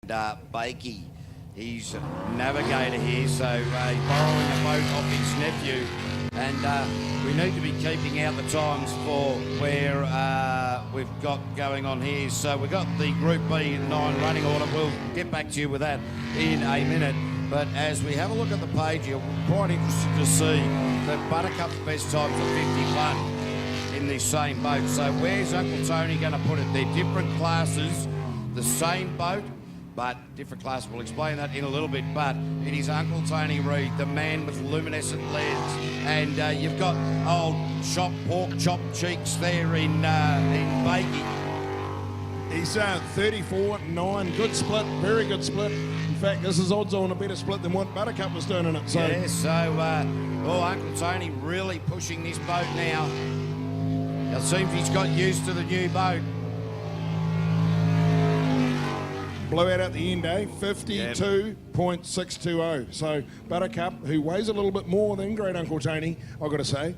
Bakey, he's navigator here, so he's borrowing a boat off his nephew, and we need to be keeping out the times for where we've got going on here. So we've got the Group B 9 running order. We'll get back to you with that in a minute. But as we have a look at the page here, we're quite interested to see that Buttercup's best times are 51 in this same boat. So where's Uncle Tony going to put it? They're different classes, the same boat, but different class. We'll explain that in a little bit. But it is Uncle Tony Reid, the man with luminescent legs, and you've got old pork chop cheeks there in Bakey. He's 34-9, good split, very good split. In fact, this is odds on a better split than what Buttercup was doing in it. So. Yeah, so Uncle Tony really pushing this boat now. It seems he's got used to the new boat. Blowout at the end, 52.620. So Buttercup, who weighs a little bit more than Great Uncle Tony, I've got to say,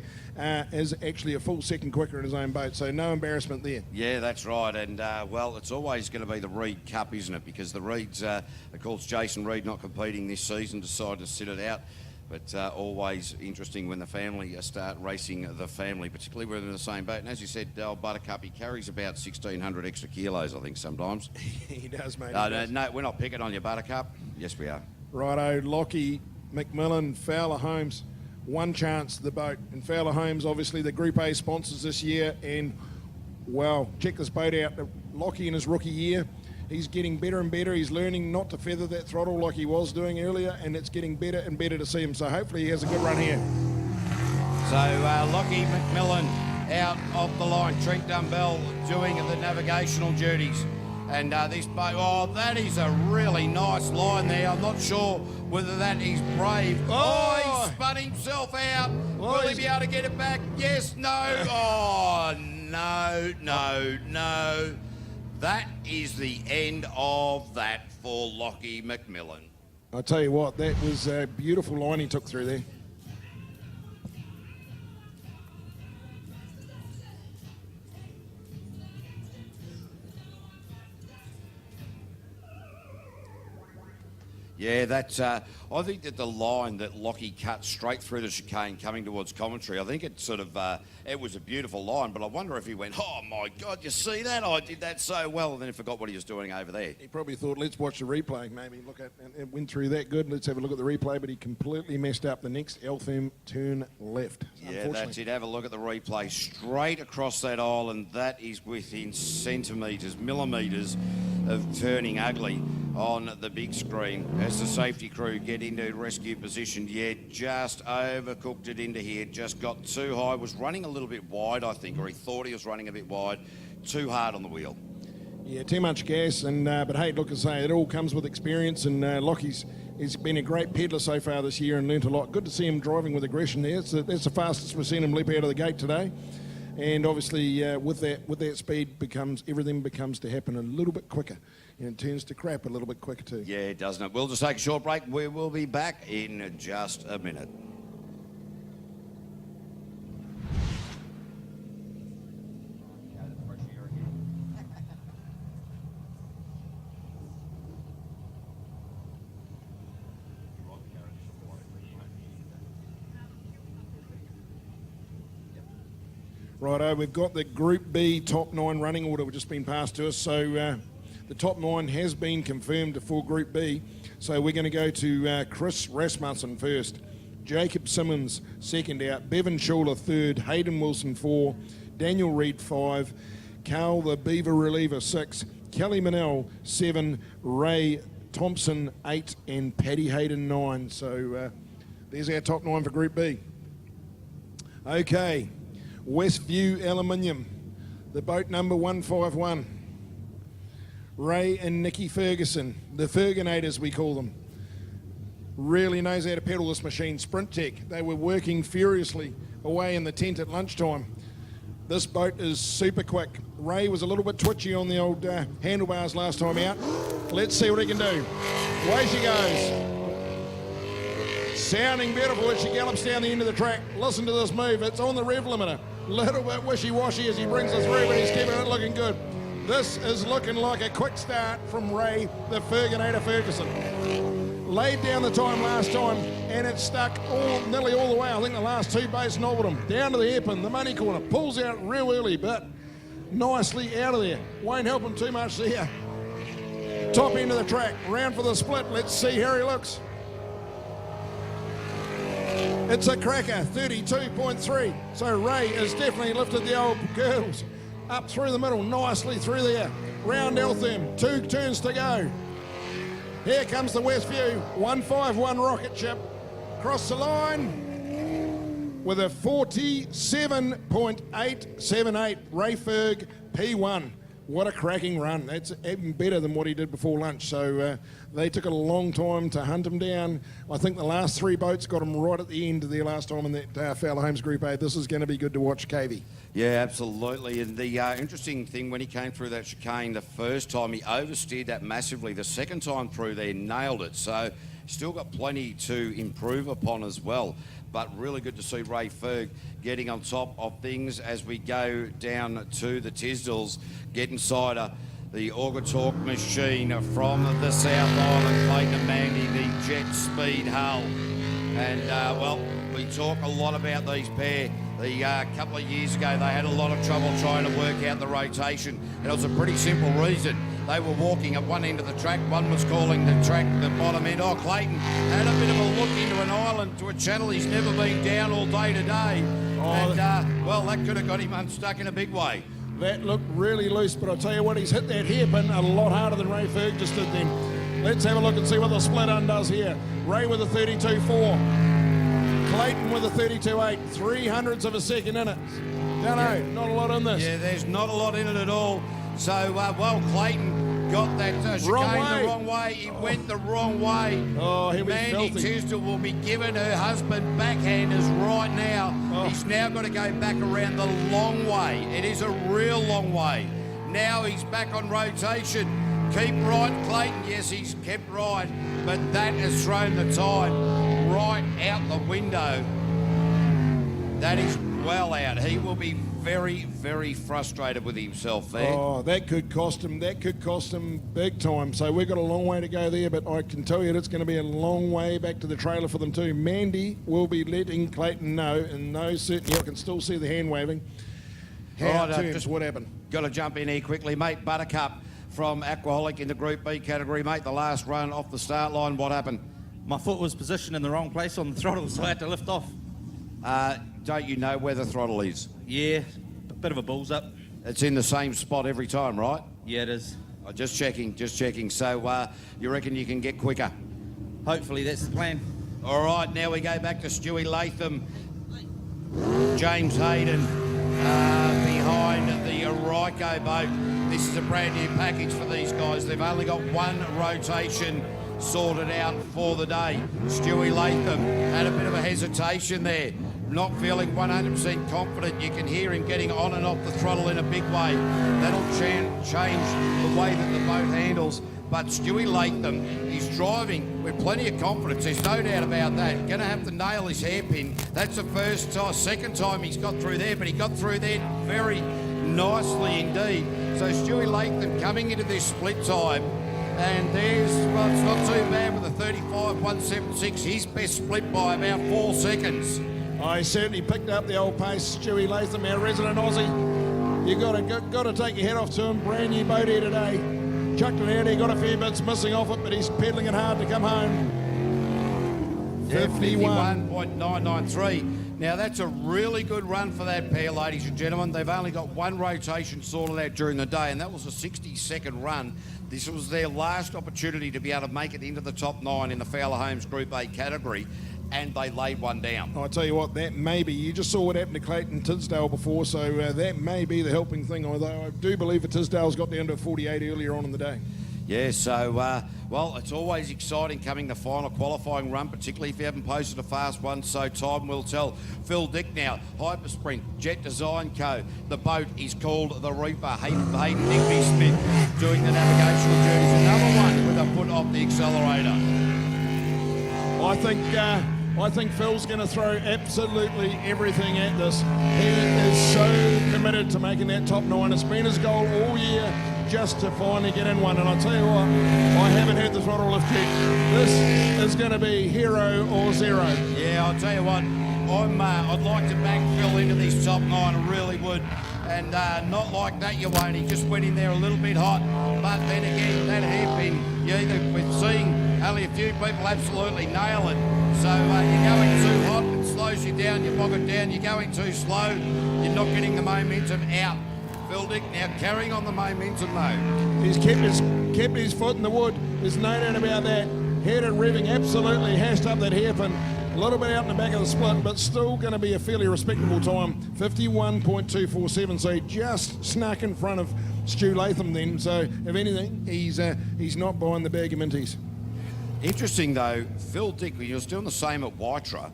is actually a full second quicker in his own boat. So no embarrassment there. Yeah, that's right. And, well, it's always going to be the Reid Cup, isn't it? Because the Reids, of course, Jason Reid not competing this season, decided to sit it out. But always interesting when the family start racing the family, particularly when they're in the same boat. And as you said, old Buttercup, he carries about 1,600 extra kilos, I think, sometimes. He does, mate. No, we're not picking on you, Buttercup. Yes, we are. Righto, Lockie, McMillan, Fowler Holmes, one chance the boat. And Fowler Holmes, obviously, the Group A sponsors this year. And, well, check this boat out. Lockie in his rookie year. He's getting better and better. He's learning not to feather that throttle like he was doing earlier, and it's getting better and better to see him. So hopefully he has a good run here. So Lockie McMillan out of the line. Trent Dumbell doing the navigational duties. And this boat, oh, that is a really nice line there. I'm not sure whether that is brave. Oh, he spun himself out. Will he be able to get it back? Yes, no. Oh, no. That is the end of that for Lockie McMillan. I'll tell you what, that was a beautiful line he took through there. Yeah, that's. I think that the line that Lockie cut straight through the chicane coming towards commentary, I think it sort of, it was a beautiful line, but I wonder if he went, oh my God, you see that? I did that so well, and then he forgot what he was doing over there. He probably thought, let's watch the replay, maybe look at, and it went through that good. Let's have a look at the replay, but he completely messed up the next Altherm turn left. Yeah, that's it. Have a look at the replay. Straight across that aisle, and that is within centimetres, millimetres of turning ugly on the big screen as the safety crew get into rescue position. Yeah, just overcooked it into here, just got too high, was running a little bit wide, I think, or he thought he was running a bit wide, too hard on the wheel. Yeah, too much gas, and but hey, look, I say, it all comes with experience, and Lockie's been a great peddler so far this year and learnt a lot. Good to see him driving with aggression there. That's the fastest we've seen him leap out of the gate today. And obviously, with that speed, everything becomes to happen a little bit quicker, and it turns to crap a little bit quicker too. Yeah, doesn't it? We'll just take a short break. We will be back in just a minute. Righto, we've got the Group B top 9 running order, which has been passed to us. So the top 9 has been confirmed for Group B. So we're going to go to Chris Rasmussen first, Jacob Simmons second out, Bevan Schuler third, Hayden Wilson 4, Daniel Reid 5, Carl the Beaver Reliever 6, Kelly Manell 7, Ray Thompson 8, and Paddy Hayden 9. So there's our top 9 for Group B. Okay. Westview Aluminium, the boat number 151. Ray and Nikki Ferguson, the Fergonators we call them. Really knows how to pedal this machine. Sprint Tech, they were working furiously away in the tent at lunchtime. This boat is super quick. Ray was a little bit twitchy on the old handlebars last time out. Let's see what he can do. Away she goes. Sounding beautiful as she gallops down the end of the track. Listen to this move, it's on the rev limiter. Little bit wishy-washy as he brings us through, but he's keeping it looking good. This is looking like a quick start from Ray, the Ferganator Ferguson. Laid down the time last time, and it stuck nearly all the way. I think the last two base nobbled him. Down to the hairpin, the money corner. Pulls out real early, but nicely out of there. Won't help him too much there. Top end of the track, round for the split. Let's see how he looks. It's a cracker, 32.3. So Ray has definitely lifted the old girdles up through the middle, nicely through there. Round Altherm, 2 turns to go. Here comes the Westview, 151 rocket ship. Cross the line with a 47.878 Ray Ferg P1. What a cracking run. That's even better than what he did before lunch. So they took a long time to hunt him down. I think the last 3 boats got him right at the end of their last time in that Fowler Homes Group A. This is going to be good to watch, KV. Yeah, absolutely. And the interesting thing, when he came through that chicane the first time, he oversteered that massively. The second time through there, nailed it. So still got plenty to improve upon as well. But really good to see Ray Ferg getting on top of things as we go down to the Tisdalls, get inside the Auger Talk machine from the South Island, Clayton and Mandy, the Jet Speed hull. And, well, we talk a lot about these pair. A couple of years ago, they had a lot of trouble trying to work out the rotation. And it was a pretty simple reason. They were walking at one end of the track. One was calling the track the bottom end. Oh, Clayton had a bit of a look into an island, to a channel he's never been down all day today. Oh, and, well, that could have got him unstuck in a big way. That looked really loose, but I'll tell you what, he's hit that hairpin a lot harder than Ray Ferg just did then. Let's have a look and see what the split undoes here. Ray with a 32.4. Clayton with a 32.8. 300ths of a second in it. No, not a lot in this. Yeah, there's not a lot in it at all. So, well, Clayton got that chicane the wrong way. He went the wrong way. Oh, he'll be Mandy filthy. Tisdall will be giving her husband backhanders right now. Oh. He's now got to go back around the long way. It is a real long way. Now he's back on rotation. Keep right, Clayton. Yes, he's kept right, but that has thrown the tide right out the window. That is well out. He will be very, very frustrated with himself there. Oh, that could cost him. That could cost him big time. So we've got a long way to go there, but I can tell you it's going to be a long way back to the trailer for them too. Mandy will be letting Clayton know, and no certainty. I can still see the hand waving. What happened? Got to jump in here quickly, mate. Buttercup from Aquaholic in the Group B category, mate. The last run off the start line, what happened? My foot was positioned in the wrong place on the throttle, so I had to lift off. Don't you know where the throttle is? Yeah, a bit of a balls up. It's in the same spot every time, right? Yeah, it is. Oh, just checking. So you reckon you can get quicker? Hopefully, that's the plan. All right, now we go back to Stewie Latham, James Hayden behind the Ryko boat. This is a brand new package for these guys. They've only got one rotation sorted out for the day. Stewie Latham had a bit of a hesitation there, not feeling 100% confident. You can hear him getting on and off the throttle in a big way. That'll change the way that the boat handles. But Stewie Latham is driving with plenty of confidence. There's no doubt about that. Going to have to nail his hairpin. That's the second time he's got through there, but he got through there very nicely indeed. So Stewie Latham coming into this split time, and there's, well, it's not too bad with a 35.176. His best split by about 4 seconds. I certainly picked up the old pace. Stewie Latham, our resident Aussie. You got to take your head off to him. Brand new boat here today. Chucked it out here, got a few bits missing off it, but he's pedaling it hard to come home. 51.993. Now, that's a really good run for that pair, ladies and gentlemen. They've only got one rotation sorted out during the day, and that was a 60-second run. This was their last opportunity to be able to make it into the top 9 in the Fowler Homes Group A category, and they laid one down. I tell you what, that may be. You just saw what happened to Clayton Tisdale before, so that may be the helping thing, although I do believe that Tisdale's got down to 48 earlier on in the day. Yeah, so, well, it's always exciting coming the final qualifying run, particularly if you haven't posted a fast one, so time will tell. Phil Dick now, Hypersprint, Jet Design Co. The boat is called the Reaper. Hayden Digby Smith doing the navigational journeys. Another one with a foot off the accelerator. I think Phil's going to throw absolutely everything at this. He is so committed to making that top 9. It's been his goal all year. just to finally get in one. And I'll tell you what, I haven't had the throttle lift yet. This is going to be hero or zero. Yeah, I'll tell you what, I'd like to back Phil into this top 9, I really would. And not like that, you won't. He just went in there a little bit hot. But then again, that hairpin, we're seeing only a few people absolutely nail it. So you're going too hot, it slows you down, you bog it down. You're going too slow, you're not getting the momentum out. Phil Dick now carrying on the momentum though. He's kept his foot in the wood. There's no doubt about that. Headed revving, absolutely hashed up that hairpin. A little bit out in the back of the split, but still going to be a fairly respectable time. 51.247, so he just snuck in front of Stu Latham then. So if anything, he's not buying the bag of minties. Interesting though, Phil Dick, he was doing the same at Waitra.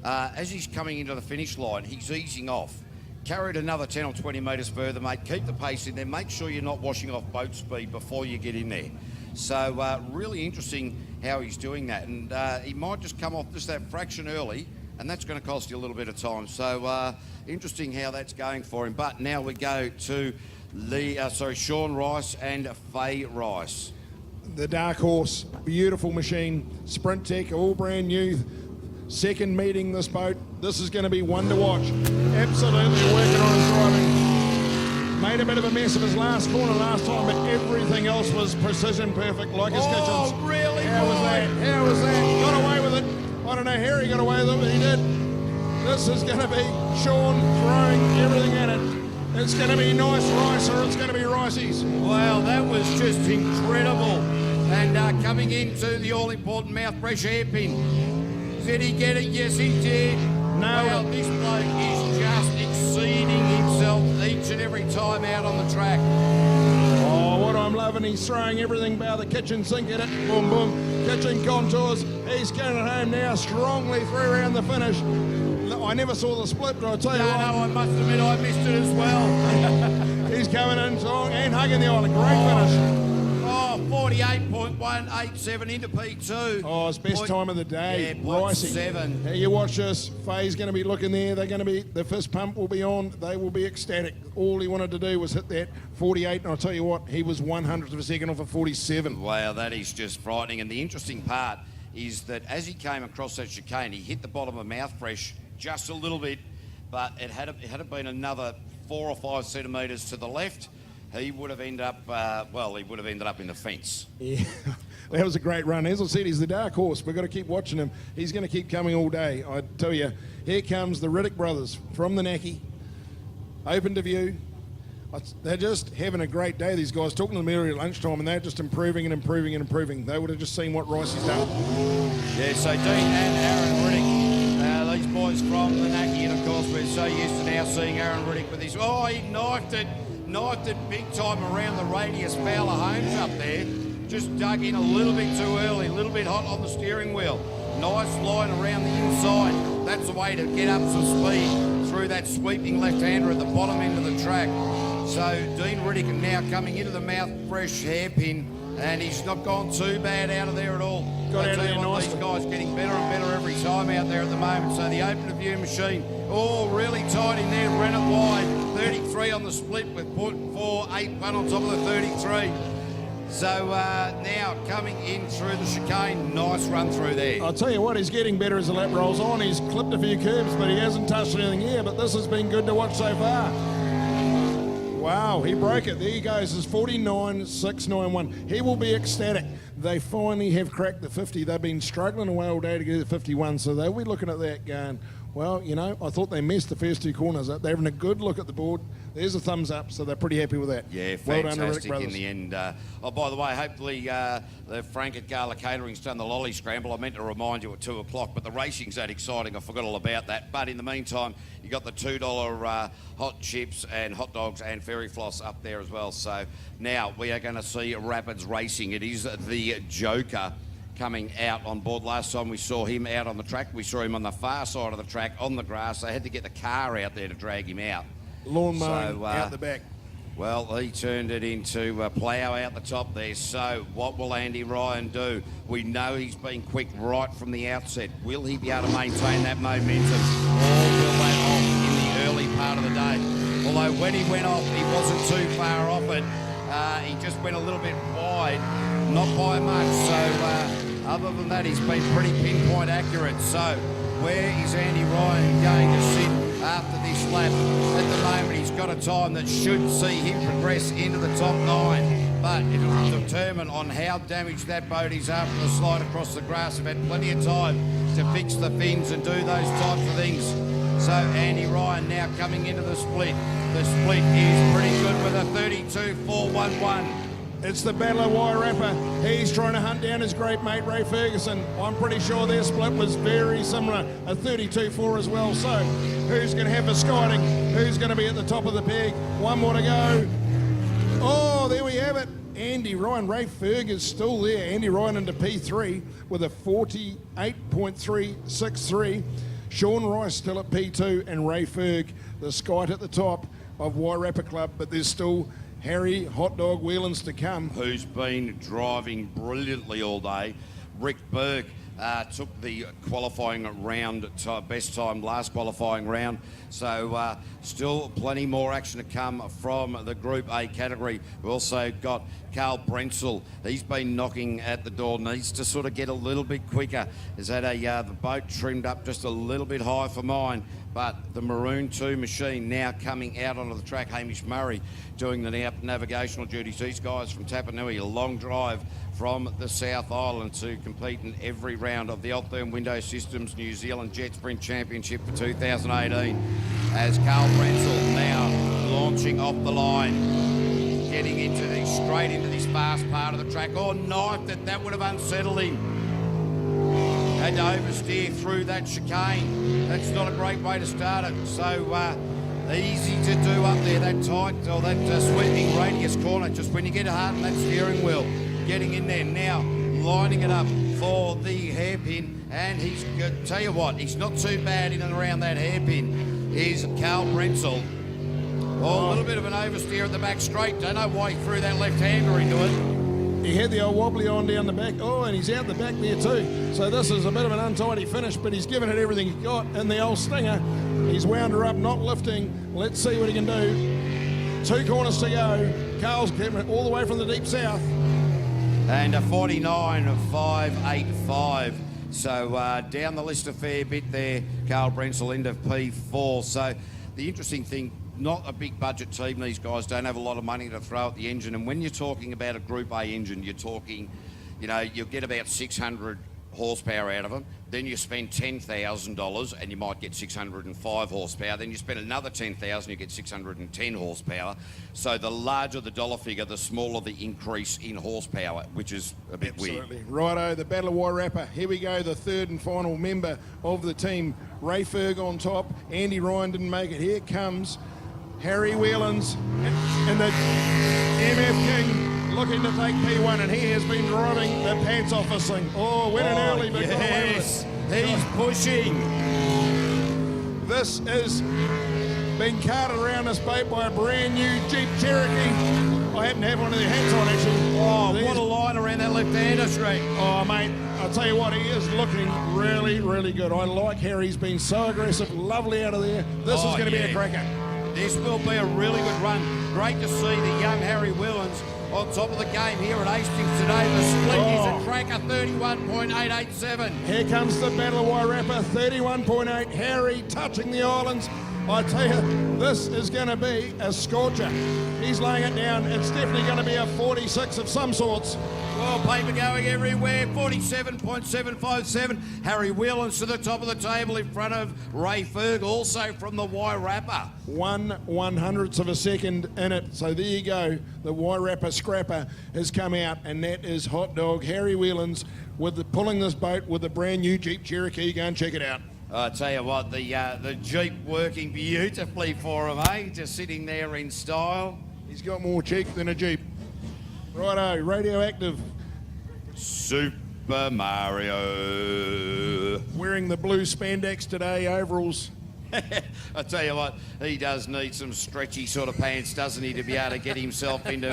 As he's coming into the finish line, he's easing off. Carried another 10 or 20 metres further, mate. Keep the pace in there. Make sure you're not washing off boat speed before you get in there. So really interesting how he's doing that. And he might just come off just that fraction early, and that's going to cost you a little bit of time. So interesting how that's going for him. But now we go to Sean Rice and Faye Rice. The dark horse, beautiful machine, Sprint Tech, all brand new. Second meeting this boat. This is going to be one to watch. Absolutely working on his driving. Made a bit of a mess of his last corner last time, but everything else was precision perfect, like his kitchens. Oh, really? How was that? How was that? Got away with it. I don't know how he got away with it, but he did. This is going to be Sean throwing everything at it. It's going to be nice rice, or it's going to be ricey's. Wow, that was just incredible. And coming into the all-important mouth pressure hairpin. Did he get it? Yes, he did. No. Wow, this bloke is just exceeding himself each and every time out on the track. Oh, what I'm loving, he's throwing everything by the kitchen sink at it. Boom, boom. Kitchen contours. He's going it home now, strongly through around the finish. I never saw the split, but I'll tell you what. No, I must admit I missed it as well. He's coming in strong and hugging the island. Great finish. Oh, 48.187 into P2. Oh, it's best time of the day. Yeah, .7. Now you watch this. Faye's going to be looking there. They're going to be, the fist pump will be on. They will be ecstatic. All he wanted to do was hit that 48, and I'll tell you what, he was 100th of a second off of 47. Wow, that is just frightening. And the interesting part is that as he came across that chicane, he hit the bottom of mouth fresh just a little bit, but it had it been another 4 or 5 centimetres to the left, he would have ended up, he would have ended up in the fence. Yeah, that was a great run. As I said, he's the dark horse. We've got to keep watching him. He's going to keep coming all day. I tell you, here comes the Riddick brothers from the Naki, open to view. They're just having a great day, these guys. Talking to them earlier at lunchtime, and they're just improving and improving and improving. They would have just seen what Rice has done. Yeah, so Dean and Aaron Riddick, these boys from the Naki, and of course we're so used to now seeing Aaron Riddick with his, he knifed it big time around the radius Fowler Homes up there. Just dug in a little bit too early, a little bit hot on the steering wheel. Nice line around the inside. That's the way to get up some speed through that sweeping left-hander at the bottom end of the track. So Dean Riddick now coming into the mouth fresh hairpin, and he's not gone too bad out of there at all. Got out of there nicely. These guys getting better and better every time out there at the moment. So the open to view machine, really tight in there, ran it wide. 33 on the split with 0.48 on top of the 33. So now coming in through the chicane, nice run through there. I'll tell you what, he's getting better as the lap rolls on. He's clipped a few curbs, but he hasn't touched anything here. But this has been good to watch so far. Wow, he broke it. There he goes. It's 49.691. He will be ecstatic. They finally have cracked the 50. They've been struggling away all day to get to 51, so they'll be looking at that going, well, I thought they missed the first 2 corners. They're having a good look at the board. There's a thumbs up, so they're pretty happy with that. Yeah, well done, fantastic Riddick in the end. By the way, hopefully the Frank at Gala Catering's done the lolly scramble. I meant to remind you at 2 o'clock, but the racing's that exciting, I forgot all about that. But in the meantime, you got the $2 hot chips and hot dogs and fairy floss up there as well. So now we are going to see Rapids racing. It is the Joker coming out on board. Last time we saw him out on the track, we saw him on the far side of the track on the grass. They had to get the car out there to drag him out. Lawn mowing out the back. Well, he turned it into a plough out the top there. So what will Andy Ryan do? We know he's been quick right from the outset. Will he be able to maintain that momentum, or will that off in the early part of the day? Although when he went off, he wasn't too far off it. He just went a little bit wide, not by much. So other than that, he's been pretty pinpoint accurate. So where is Andy Ryan going to sit after this lap? At the moment, he's got a time that should see him progress into the top 9. But it'll determine on how damaged that boat is after the slide across the grass. They've had plenty of time to fix the fins and do those types of things. So Andy Ryan now coming into the split. The split is pretty good with a 32.411. It's the Battle of Wairarapa. He's trying to hunt down his great mate Ray Ferguson. I'm pretty sure their split was very similar, a 32.4 as well. So who's going to have the skiding? Who's going to be at the top of the peg? One more to go. Oh, there we have it. Andy Ryan, Ray Ferg is still there. Andy Ryan into P3 with a 48.363. Sean Rice still at P2 and Ray Ferg, the skite at the top of Wairarapa Club, but there's still Harry Hot Dog Whelans to come. Who's been driving brilliantly all day. Rick Burke took the qualifying round, best time last qualifying round. So still plenty more action to come from the Group A category. We've also got Carl Brentzel. He's been knocking at the door, needs to sort of get a little bit quicker. Is that the boat trimmed up just a little bit high for mine, but the Maroon 2 machine now coming out onto the track. Hamish Murray doing the navigational duties. These guys from Tapanui, a long drive from the South Island to compete in every round of the Altherm Window Systems New Zealand Jetsprint Championship for 2018. As Carl Brentzel now launching off the line, getting straight into this fast part of the track. Oh, knifed it, that would have unsettled him. Had to oversteer through that chicane. That's not a great way to start it. So easy to do up there, that tight, or that sweeping radius corner, just when you get hard on that steering wheel. Getting in there now, lining it up for the hairpin, and he's, tell you what, he's not too bad in and around that hairpin, is Carl Brentzel. Oh, a little bit of an oversteer at the back straight. Don't know why he threw that left-hander into it. He had the old wobbly on down the back. Oh, and he's out the back there too. So this is a bit of an untidy finish, but he's given it everything he's got in the old stinger. He's wound her up, not lifting. Let's see what he can do. 2 corners to go. Carl's keeping it all the way from the deep south. And a 49.585. So down the list a fair bit there. Carl Brentzel into P4. So the interesting thing, not a big budget team. These guys don't have a lot of money to throw at the engine. And when you're talking about a Group A engine, you're talking, you'll get about 600 horsepower out of them. Then you spend $10,000 and you might get 605 horsepower. Then you spend another $10,000, you get 610 horsepower. So the larger the dollar figure, the smaller the increase in horsepower, which is a bit Absolutely. weird. Righto, the Battle of Wairarapa. Here we go, the third and final member of the team. Ray Ferg on top. Andy Ryan didn't make it. Here comes Harry Whelans and the MF King looking to take P1, and he has been driving the pants off this thing. Oh, went in early, but got away with it. He's pushing. This is being carted around this boat by a brand new Jeep Cherokee. I happen to have one of their hats on, actually. Oh, what a line around that left-hander straight. Oh, mate, I'll tell you what, he is looking really, really good. I like Harry. He's been so aggressive, lovely out of there. This is going to be a cracker. This will be a really good run. Great to see the young Harry Whelans on top of the game here at Hastings today. The split is a cracker, 31.887. Here comes the Battle of Wairarapa, 31.8. Harry touching the islands. I tell you, this is going to be a scorcher. He's laying it down. It's definitely going to be a 46 of some sorts. Well, paper going everywhere, 47.757. Harry Whelans to the top of the table in front of Ray Ferg, also from the Wairarapa. 1/100th of a second in it. So there you go. The Wairarapa scrapper has come out, and that is Hot Dog Harry Whelans pulling this boat with a brand new Jeep Cherokee. Go and check it out. I tell you what, the Jeep working beautifully for him, eh? Just sitting there in style. He's got more cheek than a Jeep. Righto, radioactive. Super Mario. Wearing the blue spandex today, overalls. I tell you what, he does need some stretchy sort of pants, doesn't he, to be able to get himself into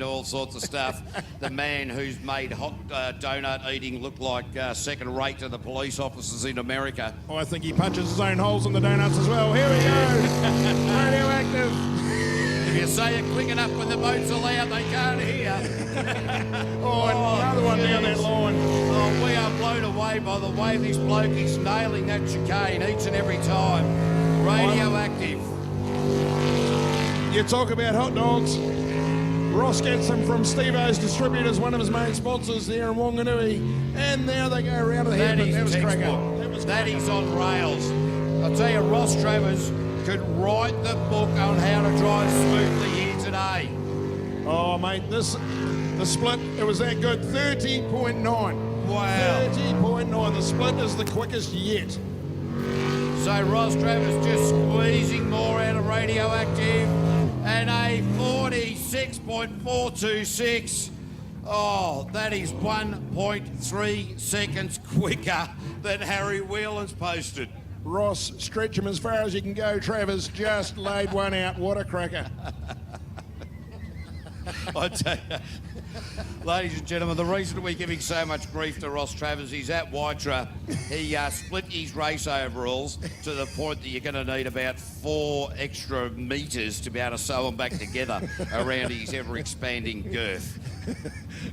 all sorts of stuff. The man who's made hot donut eating look like second rate to the police officers in America. I think he punches his own holes in the donuts as well. Here we go. Radioactive. you say it quick enough when the boats are loud, they can't hear. Oh, another one down that line. Oh, we are blown away by the way this bloke is nailing that chicane each and every time. Radioactive. You talk about hot dogs. Ross gets them from Steve-O's Distributors, one of his main sponsors there in Wanganui. And now they go around to the head. That That was textbook. cracker. That is on rails. I'll tell you, Ross Travers could write the book on how to drive smoothly here today. Oh, mate, the split, it was that good. 30.9. Wow. 30.9. The split is the quickest yet. So Ross Travers just squeezing more out of Radioactive, and a 46.426. Oh, that is 1.3 seconds quicker than Harry Whelan's posted. Ross, stretch him as far as you can go. Travers just laid one out. What a cracker. I tell you, ladies and gentlemen, the reason we're giving so much grief to Ross Travers, he's at Waitra. He split his race overalls to the point that you're going to need about 4 extra metres to be able to sew them back together around his ever-expanding girth.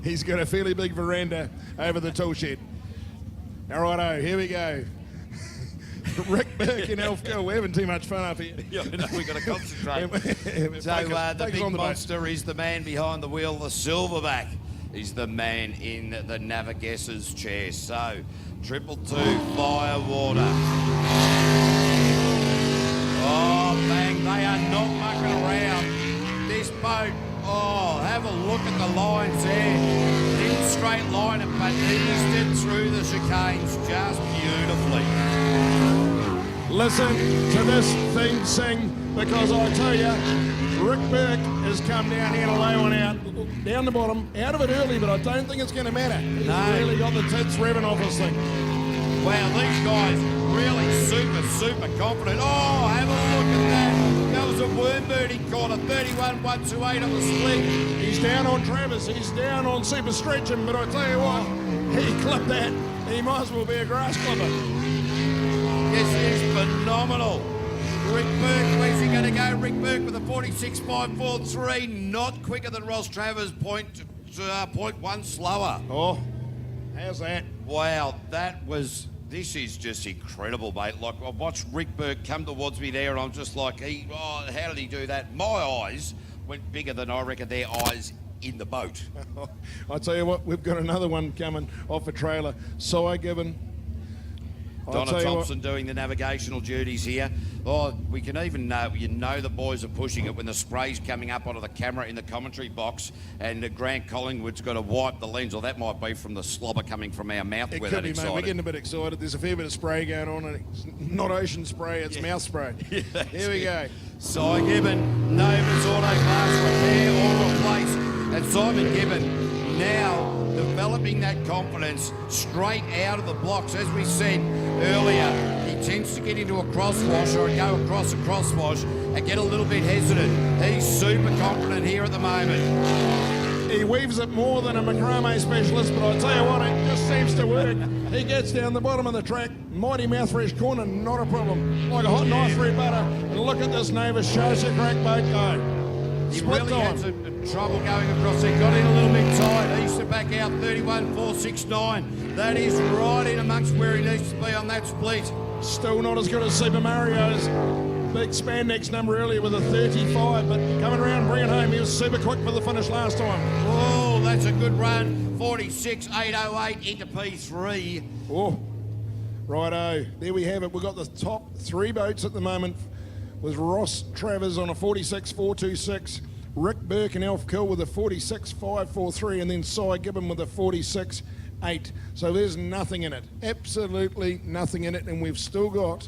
He's got a fairly big veranda over the tool shed. All righto, here we go. Rick Burke and Elf Girl, we're having too much fun up here. Yeah, no, we've got to concentrate. So the big monster is the man behind the wheel, the silverback. He's the man in the navigator's chair. So, 222 Firewater. Oh, bang, they are not mucking around. This boat, oh, have a look at the lines there. Didn't straight line it, but eased it through the chicanes just beautifully. Listen to this thing sing, because I tell you, Rick Burke has come down here to lay one out, down the bottom, out of it early, but I don't think it's going to matter. He's really got the tits revving off this thing. Wow, these guys really super confident. Oh, have a look at that. That was a wormbird he caught, a 31.128 on the split. He's down on Travers, he's down on Super Stretching, but I tell you what, he clipped that. He might as well be a grass clipper. Yes, he is phenomenal. Rick Burke, where's he going to go? Rick Burke with a 46.543, not quicker than Ross Travers, 0.1 slower. Oh, how's that? Wow, this is just incredible, mate. Like, I watched Rick Burke come towards me there, and I'm just like, how did he do that? My eyes went bigger than I reckon their eyes in the boat. I tell you what, we've got another one coming off a trailer. Cy Gibbon. Donna Thompson doing the navigational duties here. Oh, we can even know, the boys are pushing it when the spray's coming up onto the camera in the commentary box, and Grant Collingwood's got to wipe the lens, or that might be from the slobber coming from our mouth. It We're could that be, excited. mate. We're getting a bit excited. There's a fair bit of spray going on, and it's not ocean spray, it's mouth spray. Yeah, here we go. Cy Gibbon, Nova's Auto Glass Repair or Replace, and Simon Gibbon now developing that confidence straight out of the blocks. As we said earlier, he tends to get into a crosswash or go across a crosswash and get a little bit hesitant. He's super confident here at the moment. He weaves it more than a macrame specialist, but I tell you what, it just seems to work. He gets down the bottom of the track, mighty mouthfresh corner, not a problem. Like a hot knife through butter. And look at this Nova, shows a crack boat go. He Split really time. had some trouble going across there. Got in a little bit tight. East to back out 31.469. That is right in amongst where he needs to be on that split. Still not as good as Super Mario's big spandex number earlier with a 35, but coming around, bring it home. He was super quick for the finish last time. Oh, that's a good run. 46.808 into P3. Oh, righto. There we have it. We've got the top 3 boats at the moment with Ross Travers on a 46.426, Rick Burke and Elf Kill with a 46.543, and then Cy Gibbon with a 46.8. So there's nothing in it. Absolutely nothing in it. And we've still got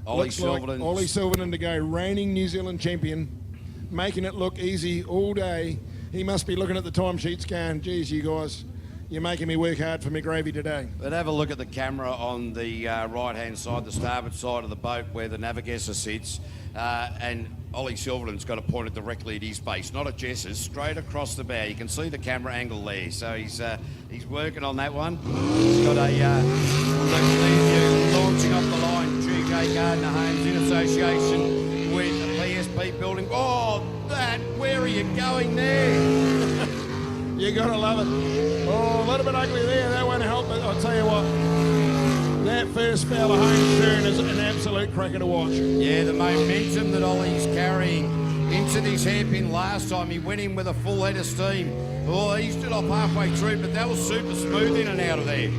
Ollie Silverton to go, reigning New Zealand champion, making it look easy all day. He must be looking at the timesheets going, geez, you guys, you're making me work hard for me gravy today. But have a look at the camera on the right-hand side, the starboard side of the boat where the navigator sits, and Ollie Silverton's got it pointed directly at his base, not at Jess's, straight across the bow. You can see the camera angle there, so he's working on that one. He's got a launching off the line, GJ Gardner Homes in association with the PSP building. Oh, that where are you going there? You gotta love it. Oh, a little bit ugly there. That won't help, but I'll tell you what. That first foul of home turn is an absolute cracker to watch. Yeah, the momentum that Ollie's carrying into this hairpin last time. He went in with a full head of steam. Oh, he stood up halfway through, but that was super smooth in and out of there.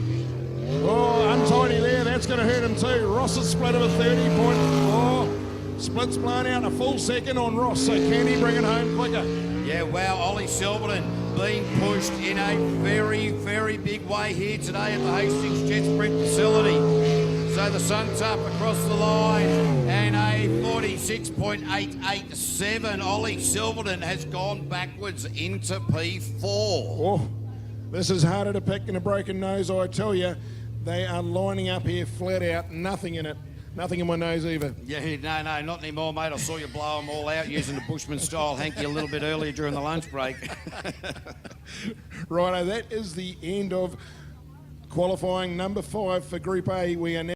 Oh, untidy there. That's going to hurt him too. Ross has split of a 30 point. Oh, split's blown out a full second on Ross, so can he bring it home quicker? Yeah, wow, Ollie Silverton being pushed in a very, very big way here today at the Hastings Jetsprint facility. So the sun's up across the line and a 46.887. Ollie Silverton has gone backwards into P4. Oh, this is harder to pick than a broken nose, I tell you. They are lining up here flat out, nothing in it. Nothing in my nose either. Yeah, no, not anymore, mate. I saw you blow them all out using the Bushman-style hanky a little bit earlier during the lunch break. Righto, that is the end of qualifying number 5 for Group A. We are now